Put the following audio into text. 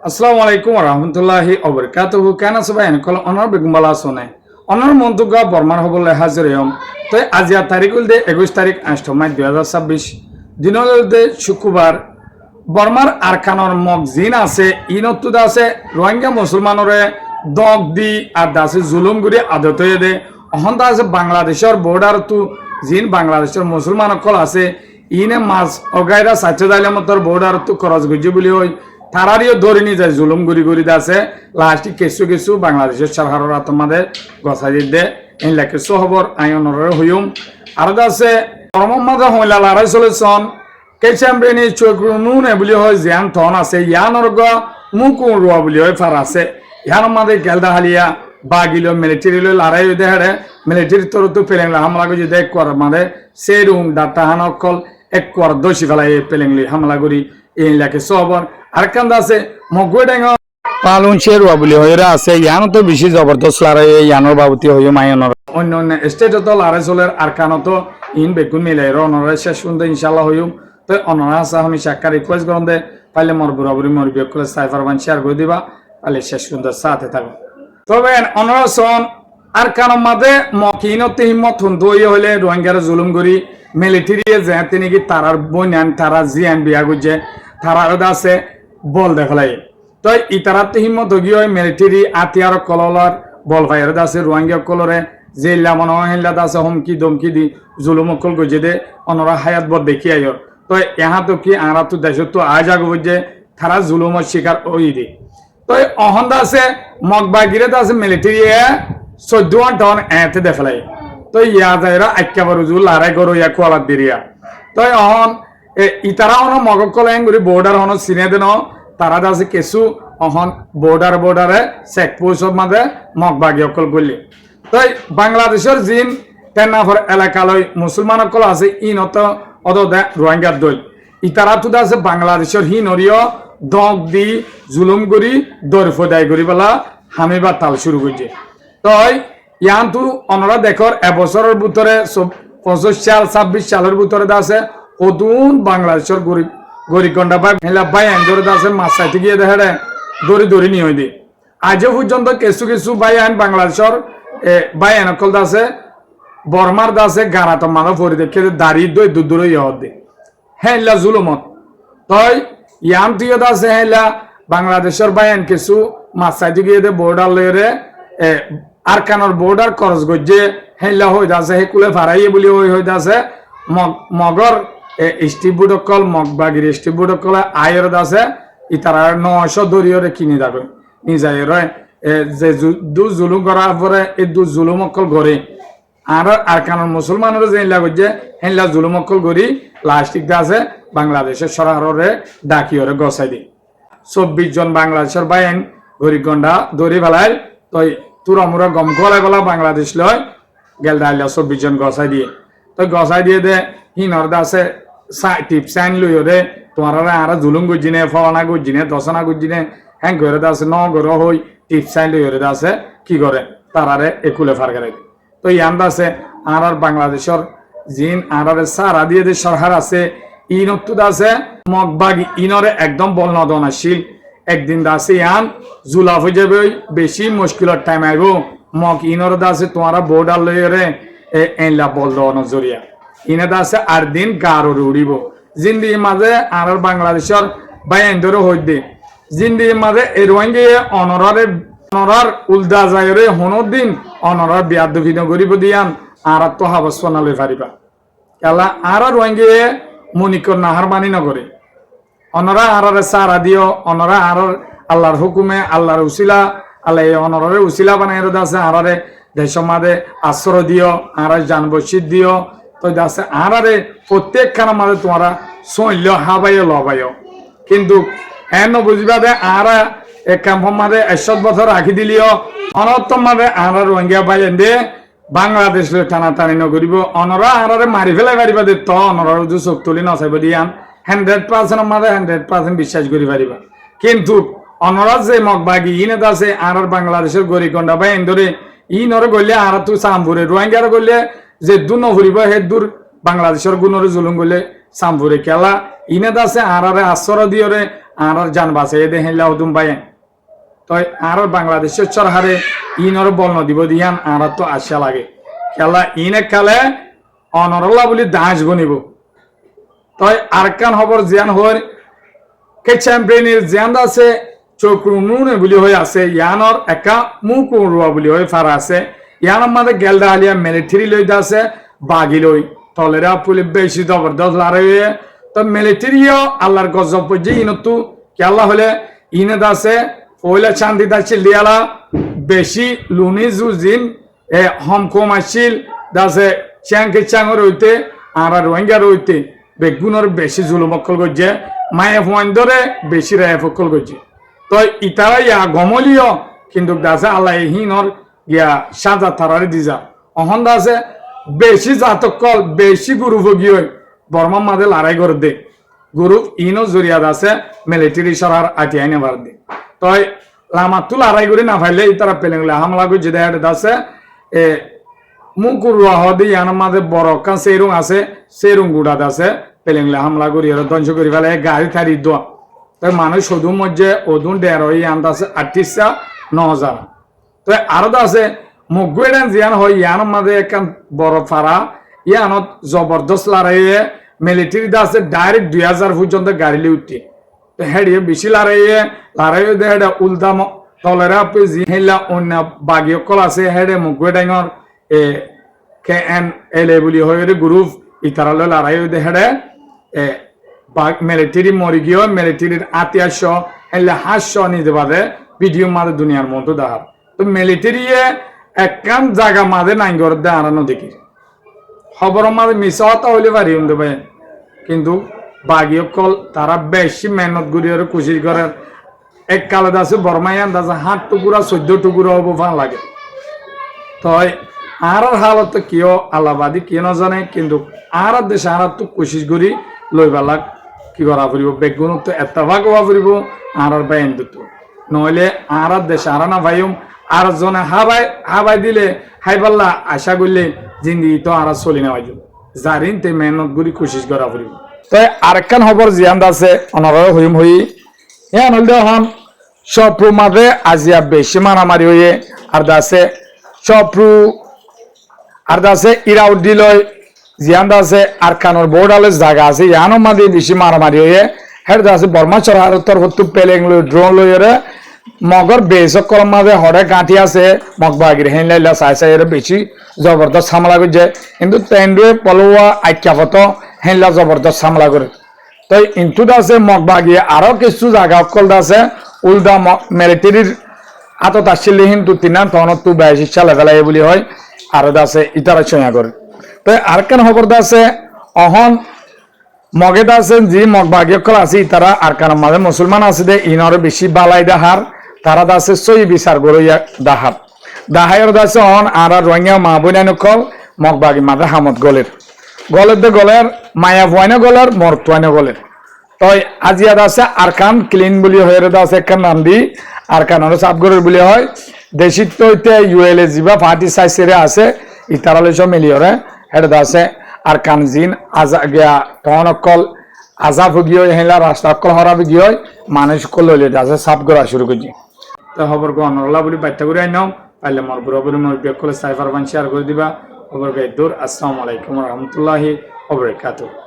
আসসালামু আলাইকুম রহমতুল্লাহি অবরকাতুহু কেন সবাই কল অনর বেগুমবালা শোনে অনর মন্তব্য বর্মার হবলে হাজির হম তো আজিয়া তারিখ উল্দে 21 তারিখ 8 মার্চ 2026 দিন উল্দে শুক্রবার বর্মার আরকানর মগ জিন আছে ইনতুদ আছে রোহিঙ্গা মুসলমানরে দগ দি আর দাসে জুলুম গুরি আদত হয়ে দে অহন্ত আছে বাংলাদেশের বর্ডার তু জিন বাংলাদেশের মুসলমান কল আছে ইনে মাছ অগাইরা সাচ্চে দাইলে মতর বর্ডার তু খরচ গুজি বলি হই তারারিও ধরে নিয়ে যায় জুলুম গুড়ি গুড়ি আছে লাস্টি কিছু কিছু বাংলাদেশের সরকারের তোমাদের গছাই দে এই কিছু খবর আইনরে হইম আর আছে মোহাম্মদ হইলা লড়াই চলেছন কেচাম্বেনি চোখনুন বলি হয় জিয়ান থন আছে ইয়ানর গ মুকুন রুয়া বলি হয় ফার আছে ইয়ার মাঝে গেলদা হালিয়া বাগিল মিলিটারি লড়াই দেহারে মিলিটারি তোর তো পেলেন হামলা করে দেখ কর মাঝে সে রুম ডাটা হানকল এক কর দোষী ফেলাই পেলেংলি হামলা করি এই লাগে সবর আর কান্দা আছে মগুই ডেঙ্গ পালুন শেরুয়া বলি হইরা আছে ইয়ানো তো বেশি জবরদস্ত লড়াই ইয়ানোর বাবতি হইও মায়নর অন্য অন্য স্টেটে তো লড়াই চলের আর কানো তো ইন বেকুন মিলাই অনরা শেষ শুনতে ইনশাল্লাহ হইম তো অনরা আছে আমি সাক্ষা রিকোয়েস্ট করুন দে পাইলে মর বুড়াবুড়ি মর বিয়োগ করে সাইফার বান শেয়ার করে দিবা পাইলে শেষ শুনতে সাথে থাকো তবে অনরা সন আর কানো মাঝে মকিনতে হিম্মত হুন্দু হইলে রোহিঙ্গার জুলুম করি মিলিটারি যে তিনি কি তারার বইনান তারা জিয়ান বিয়া গুজে তারার আছে বল দেখলাই তো ইতারাতে হিম্মত গিয়ে মিলিটারি আতিয়ার কললার বল ভাইয়ের আছে রোহিঙ্গা কলরে যে মনে হয় আছে হুমকি দমকি দি জুলুম কল গজে দে অনরা হায়াত বদ দেখি আইর তো এহা তো কি আরা তো দেশ তো আজ আগ বুঝে তারা জুলুমের শিকার ওই দি তো অহন্দা আছে মগবাগিরে আছে মিলিটারি 14 টন এতে দেখলাই তো ইয়া যাইরা একেবারে জুল লড়াই করো ইয়া কোয়ালাত দিরিয়া তো অহন ইতারা হন মগকল এঙ্গুরি বর্ডার হন চিনে দেন তারা আছে কিছু অহন বর্ডারে চেকপোস্টর মাঝে মগবাগি অকল করলি তো বাংলাদেশের জিন তেনাফর এলাকালৈ মুসলমান অকল আছে ইনত অদে রোহিঙ্গার দল ইতারা তো আছে বাংলাদেশের হিনরিয় দগ দি জুলুম করি দরফদাই করি বেলা হামিবা তাল শুরু করছে তো ইয়ান তু অনরা দেখর এবছরের ভিতরে 25 সাল 26 সালের ভিতরে আছে অদুন বাংলাদেশের গরিব গরিবগন্ডা ভাই হেলা ভাই আইন আছে মাছ চাইতে গিয়ে দেখে দড়ি নিয়ে হই দি আজও পর্যন্ত কিছু কিছু ভাই আইন বাংলাদেশের ভাই আইনকল আছে বর্মার দাসে গারাত মানব পরি দেখে দাড়ি দই দূর ইহত দি হেলা জুলুমত তই ইয়ান তুই আছে হেলা বাংলাদেশের ভাই আইন কিছু মাছ চাইতে গিয়ে দে বর্ডার লয়ে আর কানোর বর্ডার খরচ গজে হেলা হয়ে আছে হেকুলে ফারাইয়ে বলি হয়ে আছে মগর স্টিবুডকল মগবাগির স্টিবুডকল আয়ের আছে ইতারা 900 দরিয়রে কিনে যাবে নিজায় রয় যে দু জুলুম করার পরে এই দু জুলুম অকল ঘরে আর কানোর মুসলমানের যে হেলা গজে হেলা জুলুম অকল গড়ি লাস্টিক আছে বাংলাদেশের সরকারে ডাকিয়রে গছাই দি 24 জন বাংলাদেশের বাইন গরিগন্ডা দড়ি ফেলায় তো তুরমুরা গম গলায় বলা বাংলাদেশ লয় গেল ডাইলা 24 জন গছাই দিয়ে তো গছাই দিয়ে দে হিনর দাসে টিপ সাইন লইও রে তোমার আর জুলুম গুজিনে ফলানা গুজিনে দশনা গুজিনে হ্যাং করে দাসে ন গর হই টিপ সাইন লইও রে দাসে কি করে তারারে একুলে ফার করে তো ইয়ান দাসে আর বাংলাদেশের জিন আর সারা দিয়ে যে সরকার আছে ইনত্তু দাসে মগবাগি ইনরে একদম বল নদনাশীল একদিন দাসে ইয়ান জুলাফ হয়ে যাবে বেশি মুশকিলের টাইম আইব মগ ইনর দাসে তোমারা বর্ডার লইয়ে রে এনলা বল দেওয়ানোর জরিয়া ইনে দাসে আর দিন গারো উড়িব জিন্দির মাঝে আর বাংলাদেশের বাইন্দরে হই দে জিন্দির মাঝে এ রোহিঙ্গে অনরার উল্দা যায় রে হনোর দিন অনরার বিয়াদ ভিন করিব দিয়ান আর তো হাবস ফনালে পারিবা এলা আর রোহিঙ্গে মনিকর নাহার মানি নগরে অনরা আরারে সারা দিও অনরা আর আল্লাহর হুকুমে আল্লাহর উসিলা আল্লাহ অনরে উসিলা বানাই আছে আরারে দেশ মাঝে আশ্রয় দিও আর জানবশিদ দিও তো দাসে আরারে প্রত্যেক খানা মাঝে তোমরা শৈল্য হাবাইও লবাইও কিন্তু এন বুঝবা দে আরা এক ক্যাম্প মাঝে 100 বছর রাখি দিলিও অনর্তম মাঝে আরা রোহিঙ্গা বাইন দে বাংলাদেশ টানাটানি নকরিব অনরা আরারে মারি ফেলাই পারিবা দে তো অনরা যদি চোখ তুলি নচাইব দিয়ান 100% মাঝে 100% বিশ্বাস করি পারিবা কিন্তু অনরা যে মগবাগি ইনে আছে আর বাংলাদেশের গরিগন্ডা বা এন্দরে ইনরে গলে আর তো সামভুরে রোহিঙ্গার গলে যে দু নভরিব হে দূর বাংলাদেশের গুণরে জুলুম গলে সামভুরে খেলা ইনে আছে আর আশ্রয় দিয়রে আর জান বাঁচে দে হেলা উদুম পাই তো আর বাংলাদেশের সরকারে ইনর বর্ণ দিব দিয়ান আর তো আশা লাগে খেলা ইনে খেলে অনরলা বলি দাস গনিব তই আরকান খবর জিয়ান হর কে চ্যাম্পিয়নের জিয়ান আছে চক্রু নুনে বলি হয়ে আছে ইয়ানর একা মুখ রুয়া বলি হয়ে ফারা আছে ইয়ানোর মাঝে গেলদা আলিয়া মিলিটারি লইতে আছে বাগি লই তলেরা পুলি বেশি জবরদস্ত লড়াই তো মিলিটারিও আল্লাহর গজব পর্যে ইনতু কেলা হলে ইনেদ আছে ওইলা শান্তি দাচ্ছিল দিয়ালা বেশি লুনি জুজিন হম কম আসছিল দাসে চ্যাংকে চ্যাঙর হইতে আর রোহিঙ্গা রইতে বেগুনের বেশি জুলুম অকল করছে মায়ে ফোন ধরে বেশি রায় ফকল করছে তো ইতারা ইয়া গমলিও কিন্তু দাসে আল্লাহ হিনর ইয়া সাজা তারারে দিজা অহন দাসে বেশি জাতকল বেশি গুরু ভগি হয় বর্মা মাঝে লড়াই করে দে গুরু ইনো জরিয়াদ আছে মিলিটারি সরার আটিয়াই নেবার দে তই লামাতু লড়াই করে না ফাইলে ইতারা পেলেংলে হামলা করে যে দেয় আছে মুকুর রুয়া হদে ইয়ানোর মাঝে বড় কান সেরুং আছে সেরুং গুড়াত আছে পেলেংলে হামলা করি আর ধ্বংস করি ফেলে গাড়ি থারি দোয়া তাই মানুষ শুধু মধ্যে ওদুন ডের হয়ে আনতে আছে 38,000 তো আরো আছে মুগুয়েডান জিয়ান হয় ইয়ানোর মাঝে একখান বড় ফাড়া ইয়ানত জবরদস্ত লড়াইয়ে মিলিটারি আছে ডাইরেক্ট 2000 পর্যন্ত গাড়ি উঠে তো হেডিয়ে বেশি লড়াইয়ে দে হেডে উল্টা তলেরা জি হেলা অন্য বাগিয়কল আছে হেডে মুগুয়েডাঙর KNLA বলি হয়ে গ্রুপ ইতারালে লড়াইয়ে দে হেডে মিলিটারি মরি গিয়ে মিলিটারির 800 হেলে 500 নিতে পারে ভিডিও মাঝে দুনিয়ার মতো দেখার তো মিলিটারি একখান জায়গা মাঝে নাই করে দে আনানো দেখি খবর মাঝে মিশা হতা হইলে পারি উনতে পাই কিন্তু বাগিয়কল তারা বেশি মেহনত করি কোশিশ করে এক কালে আছে বর্মাইয়ান আছে 8 টুকুরা 14 টুকুরা হবো ভাল লাগে তো আর হালত কিয় আল্লাহবাদী কিয় না জানে কিন্তু আর দেশে আর তো কোশিশ করি লইবালাক কি করা ফুরিব বেগুন তো এতভাগ হওয়া ফুরিব আর বাইন দিত নইলে আর দেশে আর না ভাইম আর জনে হাবাই দিলে হাইবাল্লা আশা করলে জিন্দি তো আর চলি না ভাইব জারিন তে মেহনত করি কোশিশ করা ফুরিব তো আরেকখান খবর জিয়ান আছে অনার হইম হই হ্যাঁ নইলে হন সপ্রু মাঝে আজিয়া বেশি মারামারি হয়ে আর দাসে সপ্রু আর দাসে ইরাউদ্দি লয় জিয়ান দাসে আর কানোর বোর্ডালের জায়গা আছে ইয়ানোর মাঝে বেশি মারামারি হয়ে হের দাসে বর্মা চড়ার উত্তর হত্তু পেলেং লই ড্রোন লইরে মগর বেসক কলম মাঝে হরে গাঁঠি আছে মগবাগির হেন লাইলা চাই চাই বেশি জবরদস্ত সামলা করছে কিন্তু তেন্ডুয়ে পলোয়া আইক্যাফত হেনলা জবরদস্ত সামলা করে তো ইন্টু আছে মগবাগিয়ে আরো কিছু জায়গা অকল আছে উল্টা মিলিটারির আতত আসলে কিন্তু তিনার তখন তু 82 সালে ফেলাই বলি হয় আর আছে ইতারা চয়া করে তো আর কেন খবর আছে অহন মগেদা আছেন যে মগবাগিয়কল আছে তারা আর কারণ মাঝে মুসলমান আছে দে ইনর বেশি বালাই দাহার তারা আছে সই বিচার গড়িয়া দাহার দাহাইয়ের দাসে অহন আর রোহিঙ্গা মা বোনানকল মগবাগি মাঝে হামদ গলের দে গলের মায়া ভয়না গলের মরতুয়ানা গলের তো আজিয়াদ আছে আরকান ক্লিন বলি হয়ে আছে একখান নাম দি আরকান সাবগরের বলি হয় দেশিত হইতে ULA জিবা পার্টি সাইসেরে আছে ইতারালে সব মিলিয়রে এটা আছে আরকান জিন আজা গিয়া তখন অকল আজাব গিয়ে হেলা রাস্তা অকল হরাবে গিয়ে মানুষ কল হইলে আছে সাবগরা শুরু করছি তো খবর গণরলা বলি বাচ্চা করে আইনাম পাইলে মোর বরাবর মোর বিয়কলে সাইফার বান শেয়ার করে দিবা খবর গাই দূর আসসালামু আলাইকুম ওয়া রাহমাতুল্লাহি ওয়া বারাকাতুহু।